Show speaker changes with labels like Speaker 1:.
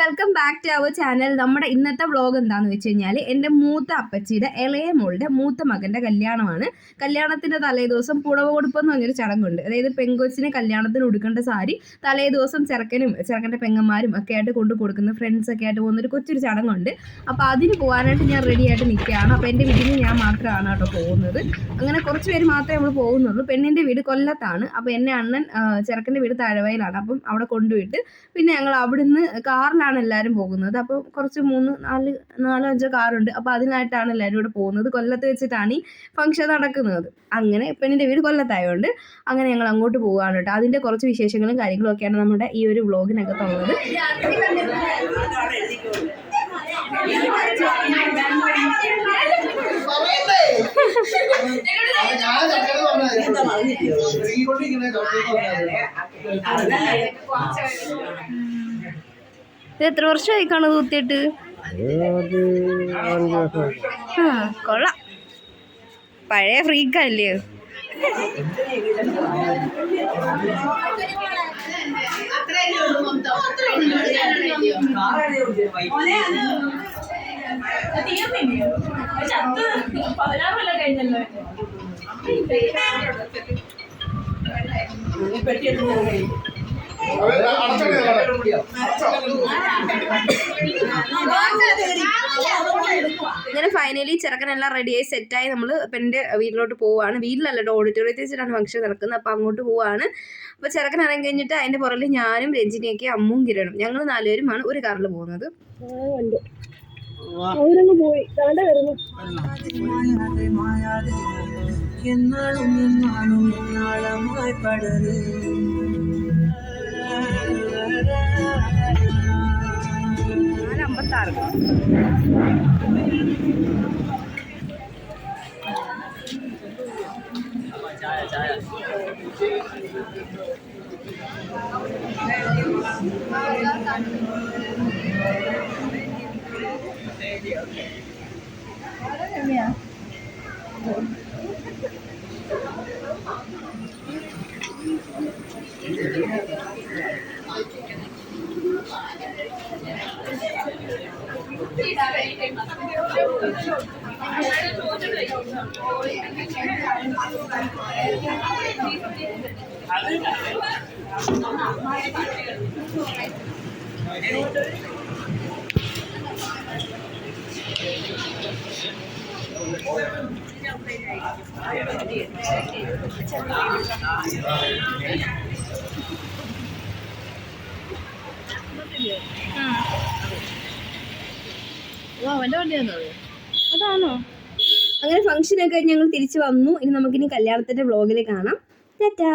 Speaker 1: Welcome back to our channel. നമ്മുടെ ഇന്നത്തെ vlog എന്താണെന്ന് വെച്ച് കഴിഞ്ഞാൽ എൻ്റെ മൂത്ത അപ്പച്ചിയുടെ ഇളയ മോളുടെ മൂത്ത മകൻ്റെ കല്യാണമാണ്. കല്യാണത്തിൻ്റെ തലേദിവസം പുടവ കൊടുപ്പെന്ന് പറഞ്ഞൊരു ചടങ്ങുണ്ട്. അതായത് പെങ്കൊച്ചിനെ കല്യാണത്തിന് ഉടുക്കേണ്ട സാരി തലേദിവസം ചെറുക്കൻ്റെ പെങ്ങന്മാരും ഒക്കെ ആയിട്ട് കൊടുക്കുന്ന ഫ്രണ്ട്സൊക്കെ ആയിട്ട് പോകുന്നൊരു കൊച്ചൊരു ചടങ്ങുണ്ട്. അപ്പോൾ അതിന് പോകാനായിട്ട് ഞാൻ റെഡി ആയിട്ട് നിൽക്കുകയാണ്. അപ്പോൾ എൻ്റെ വീട്ടിൽ നിന്ന് ഞാൻ മാത്രമാണ് കേട്ടോ പോകുന്നത്. അങ്ങനെ കുറച്ച് പേര് മാത്രമേ നമ്മൾ പോകുന്നുള്ളൂ. പെണ്ണിൻ്റെ വീട് കൊല്ലത്താണ്. അപ്പോൾ എൻ്റെ അണ്ണൻ ചെറുക്കൻ്റെ വീട് തഴവയിലാണ്. അപ്പം അവിടെ കൊണ്ടുപോയിട്ട് പിന്നെ ഞങ്ങൾ അവിടുന്ന് കാറിലാണ് എല്ലാവരും പോകുന്നത്. അപ്പോൾ കുറച്ച് 4-5 കാറുണ്ട്. അപ്പോൾ അതിനായിട്ടാണ് എല്ലാവരും ഇവിടെ പോകുന്നത്. കൊല്ലത്ത് വെച്ചിട്ടാണ് ഈ ഫംഗ്ഷൻ നടക്കുന്നത്. അങ്ങനെ പെണ്ണിൻ്റെ വീട് കൊല്ലത്തായതുകൊണ്ട് അങ്ങനെ ഞങ്ങൾ അങ്ങോട്ട് പോവുകയാണ് കേട്ടോ. അതിൻ്റെ കുറച്ച് വിശേഷങ്ങളും കാര്യങ്ങളും ഒക്കെയാണ് നമ്മുടെ ഈ ഒരു വ്ളോഗിനകത്തുള്ളത്. ഇത് എത്ര വർഷമായി കാണുന്നത് കുത്തിയിട്ട്? കൊള്ളാം, പഴയ ഫ്രീക്കല്ലേ. ഇങ്ങനെ ഫൈനലി ചെറുക്കനെല്ലാം റെഡിയായി സെറ്റായി നമ്മൾ പെണ്ണിൻ്റെ വീട്ടിലോട്ട് പോവുകയാണ്. വീട്ടിലല്ല, ഓഡിറ്റോറിയത്തിൽ വെച്ചിട്ടാണ് ഫംഗ്ഷൻ നടക്കുന്നത്. അപ്പോൾ അങ്ങോട്ട് പോവുകയാണ്. അപ്പോൾ ചെറുക്കൻ ഇറങ്ങി കഴിഞ്ഞിട്ട് അതിൻ്റെ പുറകിൽ ഞാനും രഞ്ജിനിയൊക്കെ അമ്മും കിരണും ഞങ്ങൾ 4 പേരുമാണ് ഒരു കാറിൽ പോകുന്നത്. അതാണോ? അങ്ങനെ ഫംഗ്ഷനൊക്കെ ഞങ്ങൾ തിരിച്ചു വന്നു. ഇനി നമുക്കിനി കല്യാണത്തിന്റെ വ്ളോഗിൽ കാണാം. ടാറ്റാ.